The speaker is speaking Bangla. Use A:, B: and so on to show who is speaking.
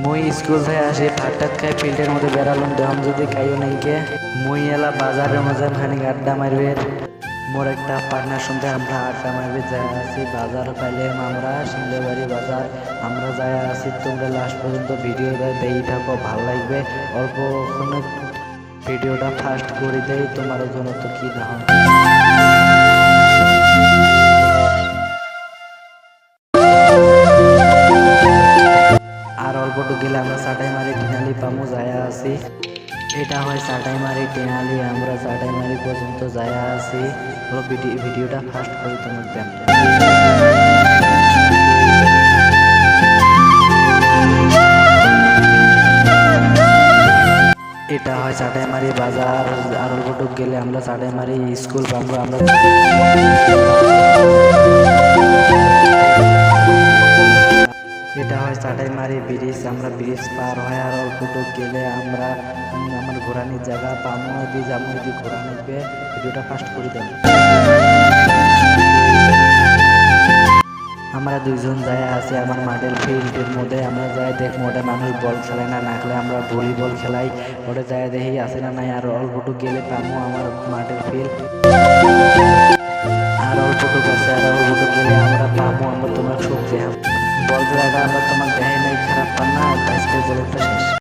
A: মুই স্কুল থেকে আসি ভাত খাই ফিল্ডের মধ্যে বেড়ালাম দেহম যদি কাইও নাইকে মুই এলা বাজারের মধ্যে খানিক আড্ডা মারবে মোর একটা পার্টনার সঙ্গে আমরা আড্ডা মারবে যায় আছি বাজার পাইলাম আমরা সিংহবাড়ি বাজার আমরা যায় আছি তোমরা লাস্ট পর্যন্ত ভিডিওটা দেই থাকো ভাল লাগবে অল্প ভিডিওটা ফাস্ট করে দেই তোমার জন্য তো কি না হয় আর অল্পটু গেলে আমরা চাটাই মারি টিনালি পামু যায় আছি এটা হয় চাটাই মারি টিনালি আমরা চাটাই মারি পর্যন্ত যায় আছি ভিডিওটা ফাস্ট করে তোমার দেন এটা হয় চাটাইমারি বাজার আর অল্পটু গেলে আমরা চাটাইমারি স্কুল পাবো আমরা এটা হয় চাটাইমারি ব্রিজ আমরা ব্রিজ পার হয় আর অল্পটু গেলে আমরা আমার ঘোরানির জায়গা পামো দিয়ে যাবো যদি ঘোরা নিবে ভিডিওটা ফাস্ট করে দেন আমরা দুইজন যাই আছি আমার মাঠের ফিল্ডের মধ্যে আমরা যাই দেখবো ওটা মানুষ বল খেলায় না খেলে আমরা ভলিবল খেলাই ওটা যাই দেখি আসে না নাই আর অল্পটু গেলে পামো আমার মাঠের ফিল্ড আর অল্পটু গেছে আর অল্পটু গেলে আমরা পামো আমরা তোমার শক্তি বল জায়গা আমরা তোমার দেখাই নাই খারাপ পান না আজকে বলে